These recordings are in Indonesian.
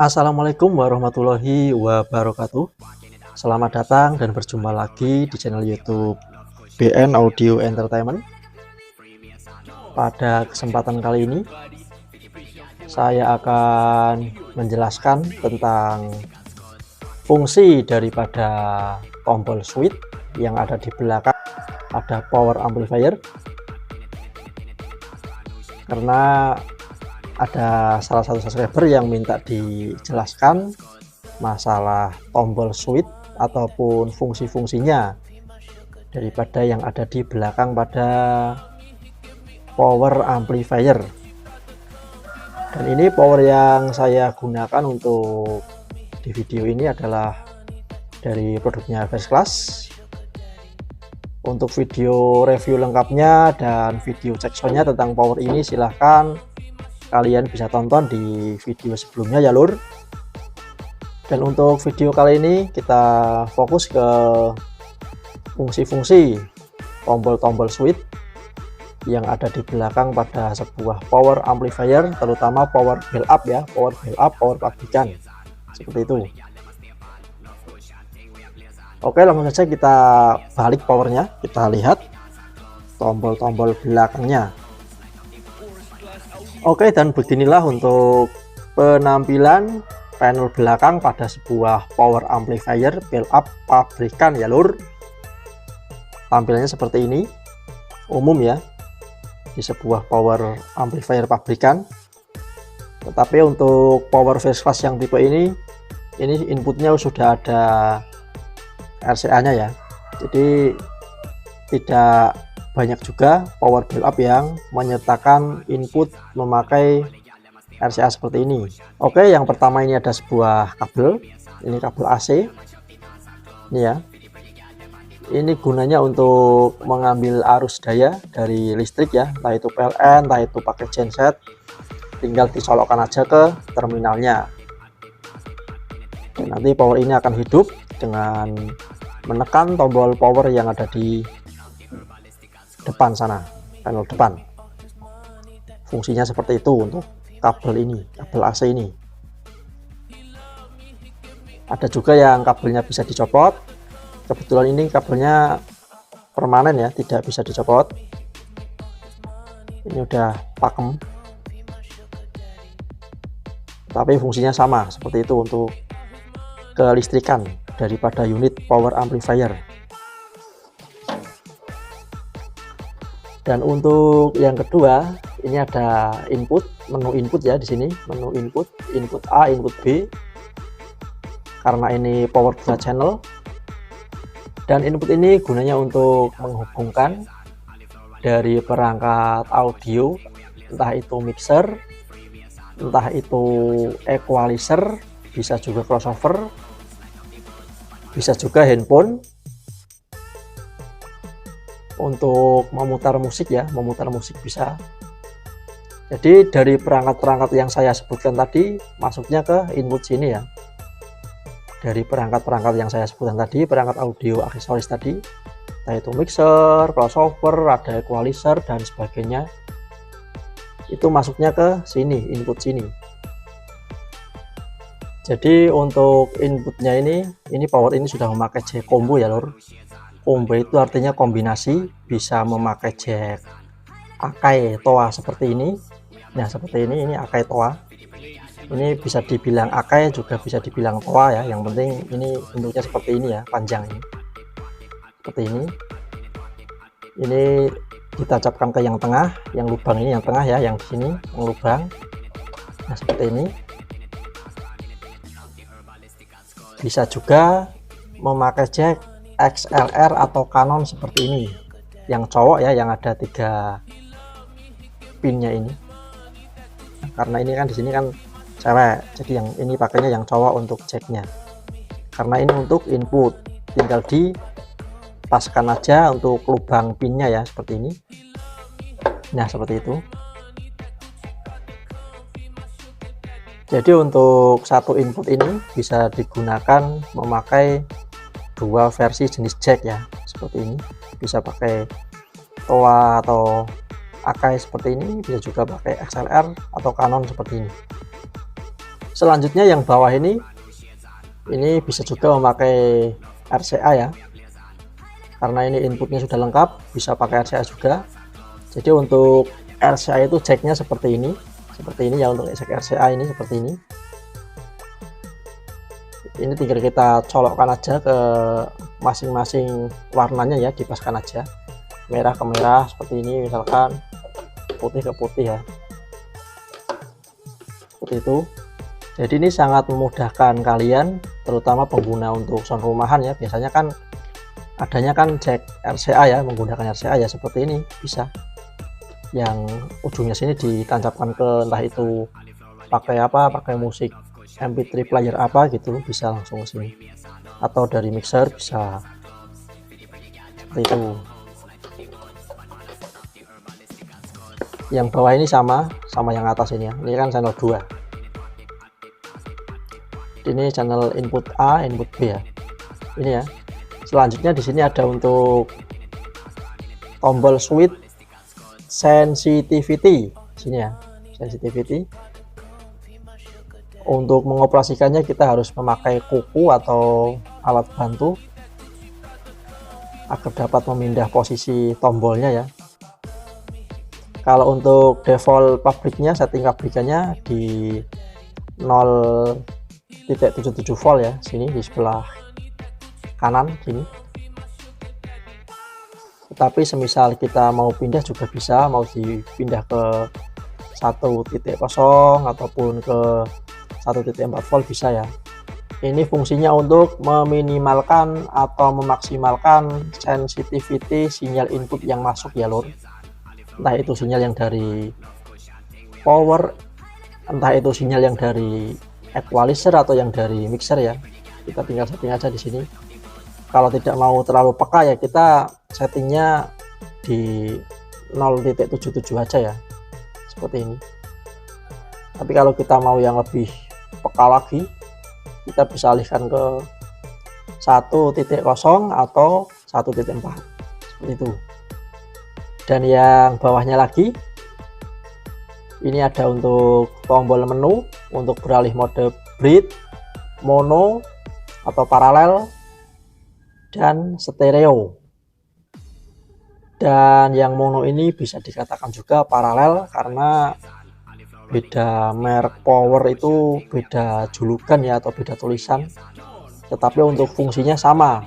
Assalamualaikum warahmatullahi wabarakatuh. Selamat datang dan berjumpa lagi di channel YouTube BN Audio Entertainment. Pada kesempatan kali ini saya akan menjelaskan tentang fungsi daripada tombol switch yang ada di belakang ada power amplifier, karena ada salah satu subscriber yang minta dijelaskan masalah tombol switch ataupun fungsi-fungsinya daripada yang ada di belakang pada power amplifier. Dan ini power yang saya gunakan untuk di video ini adalah dari produknya First Class. Untuk video review lengkapnya dan video cek soundnya tentang power ini silahkan kalian bisa tonton di video sebelumnya ya lur. Dan untuk video kali ini kita fokus ke fungsi-fungsi tombol-tombol switch yang ada di belakang pada sebuah power amplifier, terutama power build up ya, power build up, power pabrikan seperti itu. Oke, langsung saja kita balik powernya, kita lihat tombol-tombol belakangnya. Oke, dan beginilah untuk penampilan panel belakang pada sebuah power amplifier build up pabrikan ya lur. Tampilannya seperti ini, umum ya di sebuah power amplifier pabrikan. Tetapi untuk power First Class yang tipe ini inputnya sudah ada RCA nya ya, jadi tidak banyak juga power build up yang menyertakan input memakai RCA seperti ini. Oke, yang pertama ini ada sebuah kabel, ini kabel AC ini ya. Ini gunanya untuk mengambil arus daya dari listrik ya, entah itu PLN, entah itu pakai genset, tinggal dicolokkan aja ke terminalnya. Dan nanti power ini akan hidup dengan menekan tombol power yang ada di depan sana, panel depan. Fungsinya seperti itu untuk kabel ini, kabel AC ini. Ada juga yang kabelnya bisa dicopot. Kebetulan ini kabelnya permanen ya, tidak bisa dicopot. Ini udah pakem, tapi fungsinya sama seperti itu untuk kelistrikan daripada unit power amplifier. Dan untuk yang kedua, ini ada input, menu input ya di sini, menu input, input A, input B. Karena ini power 2 channel. Dan input ini gunanya untuk menghubungkan dari perangkat audio, entah itu mixer, entah itu equalizer, bisa juga crossover, bisa juga handphone, untuk memutar musik ya, memutar musik bisa. Jadi dari perangkat-perangkat yang saya sebutkan tadi masuknya ke input sini ya. Dari perangkat-perangkat yang saya sebutkan tadi, perangkat audio aksesoris tadi, entah itu mixer, crossover, ada equalizer dan sebagainya, itu masuknya ke sini, input sini. Jadi untuk inputnya ini power ini sudah memakai jack combo ya lor. Combo itu artinya kombinasi, bisa memakai jack Akai Toa seperti ini. Nah seperti ini Akai Toa. Ini bisa dibilang Akai, juga bisa dibilang Toa ya. Yang penting ini bentuknya seperti ini ya, panjang ini. Seperti ini. Ini ditancapkan ke yang tengah, yang lubang ini yang tengah ya, yang di sini yang lubang. Nah seperti ini. Bisa juga memakai jack XLR atau Canon seperti ini, yang cowok ya, yang ada 3 pinnya ini. Karena ini kan di sini kan cewek, jadi yang ini pakainya yang cowok untuk jacknya. Karena ini untuk input, tinggal dipaskan aja untuk lubang pinnya ya, seperti ini. Nah seperti itu. Jadi untuk satu input ini bisa digunakan memakai 2 versi jenis jack ya, seperti ini. Bisa pakai Toa atau Akai seperti ini, bisa juga pakai XLR atau Canon seperti ini. Selanjutnya yang bawah ini bisa juga memakai RCA ya, karena ini inputnya sudah lengkap, bisa pakai RCA juga. Jadi untuk RCA itu jacknya seperti ini ya, untuk jack RCA ini seperti ini. Ini tinggal kita colokkan aja ke masing-masing warnanya ya, dipaskan aja, merah ke merah seperti ini, misalkan putih ke putih ya, seperti itu. Jadi ini sangat memudahkan kalian, terutama pengguna untuk sound rumahan ya. Biasanya kan adanya kan jack RCA ya, menggunakan RCA ya, seperti ini bisa, yang ujungnya sini ditancapkan ke entah itu pakai apa, pakai musik MP3 player apa gitu, bisa langsung ke sini, atau dari mixer bisa, seperti itu. Yang bawah ini sama yang atas ini ya, ini kan channel 2, ini channel input A, input B ya, ini ya. Selanjutnya di sini ada untuk tombol switch sensitivity, sini ya, sensitivity. Untuk mengoperasikannya kita harus memakai kuku atau alat bantu agar dapat memindah posisi tombolnya ya. Kalau untuk default pabriknya, setting pabrikannya di 0.77 volt ya, sini di sebelah kanan sini. Tetapi semisal kita mau pindah juga bisa, mau dipindah ke 1.0 ataupun ke 1.4 volt bisa ya. Ini fungsinya untuk meminimalkan atau memaksimalkan sensitivity sinyal input yang masuk ya lur. Entah itu sinyal yang dari power, entah itu sinyal yang dari equalizer atau yang dari mixer ya. Kita tinggal setting aja di sini. Kalau tidak mau terlalu peka ya, kita settingnya di 0.77 aja ya, seperti ini. Tapi kalau kita mau yang lebih peka lagi, kita bisa alihkan ke 1.0 atau 1.4 seperti itu. Dan yang bawahnya lagi ini ada untuk tombol menu untuk beralih mode bridge, mono atau paralel, dan stereo. Dan yang mono ini bisa dikatakan juga paralel karena beda merek power itu, beda julukan ya, atau beda tulisan, tetapi untuk fungsinya sama.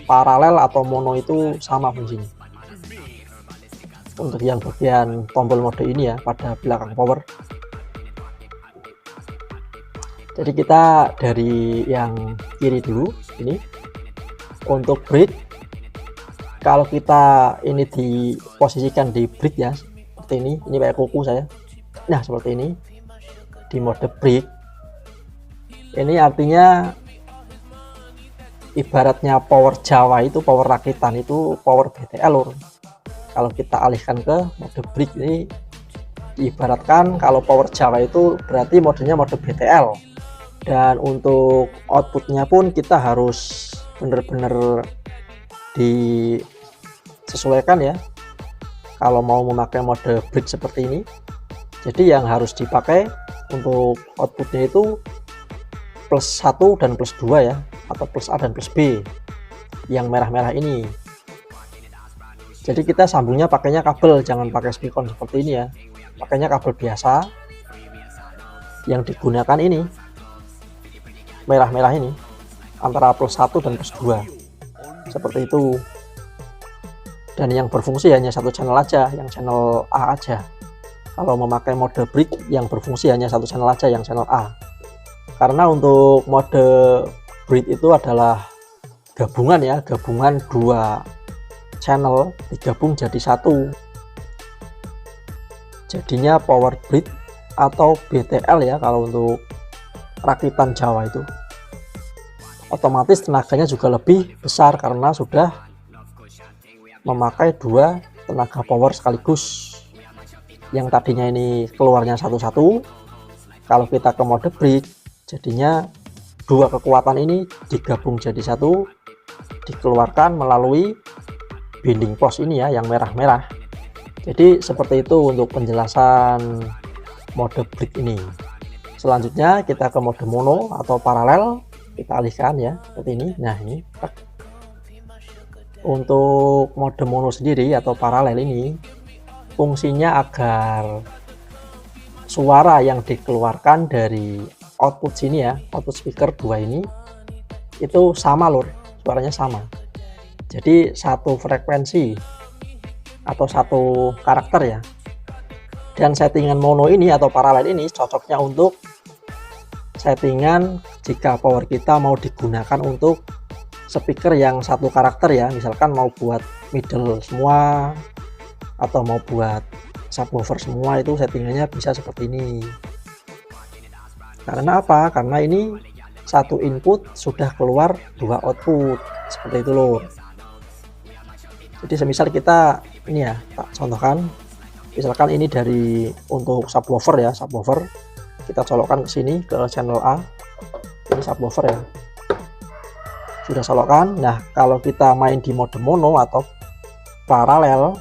Paralel atau mono itu sama fungsinya. Untuk yang bagian tombol mode ini ya, pada belakang power. Jadi kita dari yang kiri dulu. Ini untuk bridge, kalau kita ini diposisikan di bridge ya, seperti ini pakai kuku saya. Nah seperti ini di mode bridge, ini artinya ibaratnya power Jawa itu, power rakitan itu power BTL lur. Kalau kita alihkan ke mode bridge, ini diibaratkan kalau power Jawa itu berarti modenya mode BTL. Dan untuk outputnya pun kita harus benar-benar disesuaikan ya, kalau mau memakai mode bridge seperti ini. Jadi yang harus dipakai untuk outputnya itu plus 1 dan plus 2 ya, atau plus A dan plus B, yang merah-merah ini. Jadi kita sambungnya pakainya kabel, jangan pakai speakon seperti ini ya, pakainya kabel biasa. Yang digunakan ini merah-merah ini antara plus 1 dan plus 2 seperti itu. Dan yang berfungsi hanya satu channel aja, yang channel A aja. Kalau memakai mode bridge yang berfungsi hanya satu channel aja, yang channel A. Karena untuk mode bridge itu adalah gabungan ya, gabungan dua channel digabung jadi satu. Jadinya power bridge atau BTL ya kalau untuk rakitan Jawa itu. Otomatis tenaganya juga lebih besar karena sudah memakai dua tenaga power sekaligus. Yang tadinya ini keluarnya satu-satu, kalau kita ke mode bridge jadinya dua kekuatan ini digabung jadi satu, dikeluarkan melalui binding pos ini ya, yang merah-merah. Jadi seperti itu untuk penjelasan mode bridge ini. Selanjutnya kita ke mode mono atau paralel, kita alihkan ya seperti ini. Nah ini untuk mode mono sendiri atau paralel ini fungsinya agar suara yang dikeluarkan dari output sini ya, output speaker 2 ini itu sama lur, suaranya sama. Jadi satu frekuensi atau satu karakter ya. Dan settingan mono ini atau paralel ini cocoknya untuk settingan jika power kita mau digunakan untuk speaker yang satu karakter ya, misalkan mau buat middle semua atau mau buat subwoofer semua, itu settingannya bisa seperti ini. Karena apa? Karena ini satu input sudah keluar dua output seperti itu lur. Jadi semisal kita ini ya, tak contohkan, misalkan ini dari untuk subwoofer ya, subwoofer kita colokkan ke sini ke channel A, ini subwoofer ya, sudah colokkan. Nah kalau kita main di mode mono atau paralel,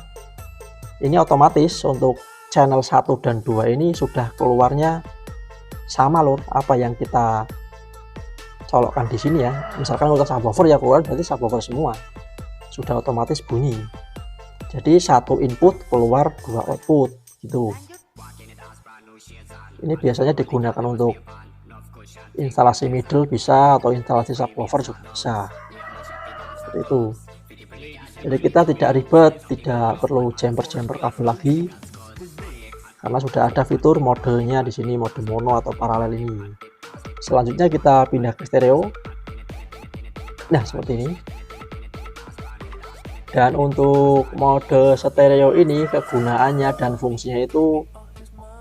ini otomatis untuk channel 1 dan 2 ini sudah keluarnya sama lur, apa yang kita colokkan di sini ya. Misalkan untuk subwoofer ya keluar berarti subwoofer semua, sudah otomatis bunyi. Jadi satu input keluar dua output gitu. Ini biasanya digunakan untuk instalasi middle bisa, atau instalasi subwoofer juga bisa seperti itu. Jadi kita tidak ribet, tidak perlu jumper kabel lagi karena sudah ada fitur modenya di sini, mode mono atau paralel ini. Selanjutnya kita pindah ke stereo. Nah seperti ini. Dan untuk mode stereo ini kegunaannya dan fungsinya itu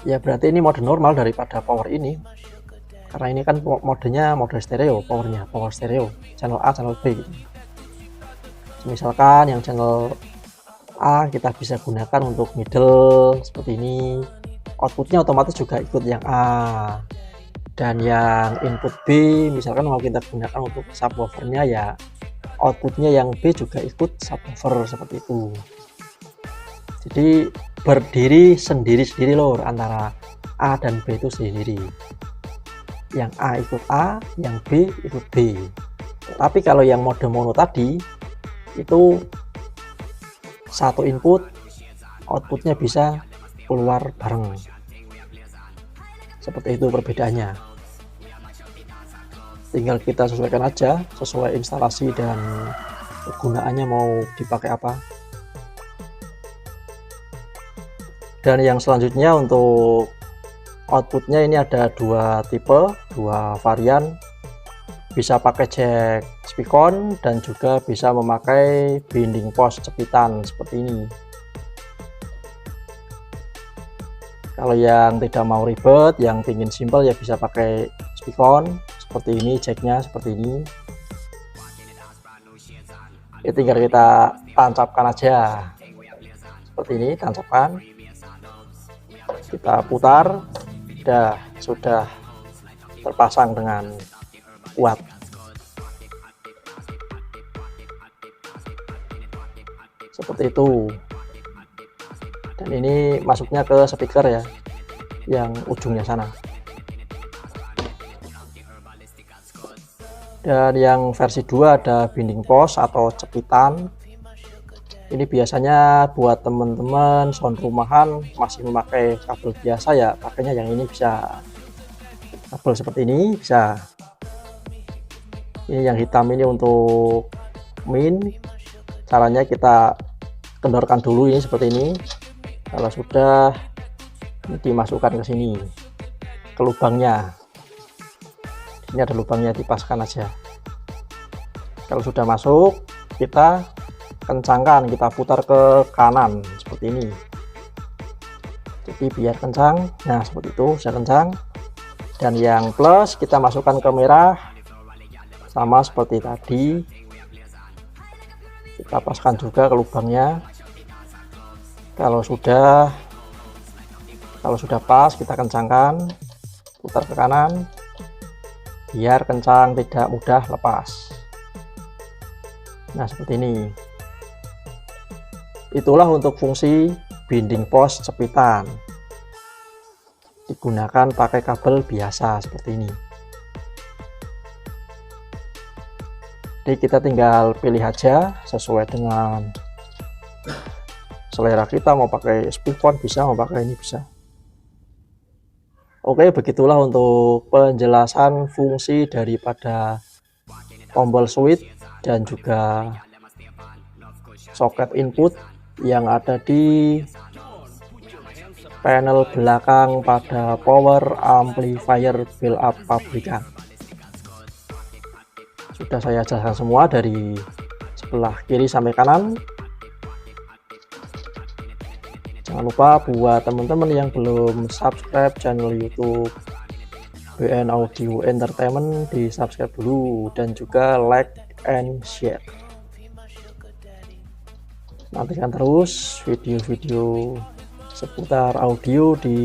ya berarti ini mode normal daripada power ini, karena ini kan modenya mode stereo, powernya power stereo, channel A channel B gitu. Misalkan yang channel A kita bisa gunakan untuk middle seperti ini, outputnya otomatis juga ikut yang A. Dan yang input B misalkan mau kita gunakan untuk subwoofernya ya outputnya yang B juga ikut subwoofer seperti itu. Jadi berdiri sendiri-sendiri lor, antara A dan B itu sendiri. Yang A ikut A, yang B ikut B. Tapi kalau yang mode mono tadi itu satu input outputnya bisa keluar bareng. Seperti itu perbedaannya. Tinggal kita sesuaikan aja sesuai instalasi dan kegunaannya mau dipakai apa. Dan yang selanjutnya untuk outputnya ini ada dua tipe, dua varian, bisa pakai jack speakon dan juga bisa memakai binding pos cepitan seperti ini. Kalau yang tidak mau ribet, yang ingin simple ya bisa pakai speakon seperti ini, jacknya seperti ini. Ya tinggal kita tancapkan aja seperti ini, tancapkan, kita putar, sudah terpasang dengan kuat. Seperti itu. Dan ini masuknya ke speaker ya, yang ujungnya sana. Dan yang versi 2 ada binding pos atau cepitan. Ini biasanya buat teman-teman sound rumahan masih memakai kabel biasa ya, pakainya yang ini bisa. Kabel seperti ini bisa. Ini yang hitam ini untuk min. Caranya kita kendorkan dulu ini seperti ini. Kalau sudah, ini dimasukkan ke sini, ke lubangnya. Ini ada lubangnya, dipaskan aja. Kalau sudah masuk, kita kencangkan, kita putar ke kanan seperti ini. Jadi biar kencang. Nah seperti itu, sudah kencang. Dan yang plus kita masukkan ke merah, sama seperti tadi. Kita paskan juga ke lubangnya. Kalau sudah pas, kita kencangkan, putar ke kanan biar kencang, tidak mudah lepas. Nah seperti ini. Itulah untuk fungsi binding pos cepitan. digunakan pakai kabel biasa seperti ini. Jadi kita tinggal pilih aja sesuai dengan selera kita, mau pakai spion bisa, mau pakai ini bisa. Oke, begitulah untuk penjelasan fungsi daripada tombol switch dan juga soket input yang ada di panel belakang pada power amplifier build up pabrikan. Sudah saya jelaskan semua dari sebelah kiri sampai kanan. Jangan lupa buat teman-teman yang belum subscribe channel YouTube BN Audio Entertainment, di subscribe dulu dan juga like and share. Nantikan terus video-video seputar audio di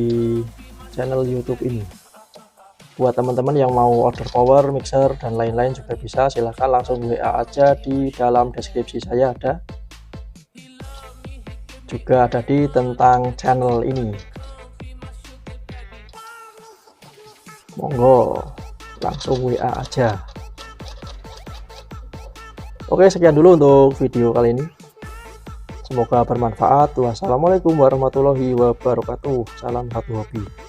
channel YouTube ini. Buat teman-teman yang mau order power, mixer, dan lain-lain juga bisa, silahkan langsung WA aja, di dalam deskripsi saya ada. Juga ada di tentang channel ini. Monggo langsung WA aja. Oke, sekian dulu untuk video kali ini. Semoga bermanfaat. Wassalamualaikum warahmatullahi wabarakatuh. Salam satu hobi.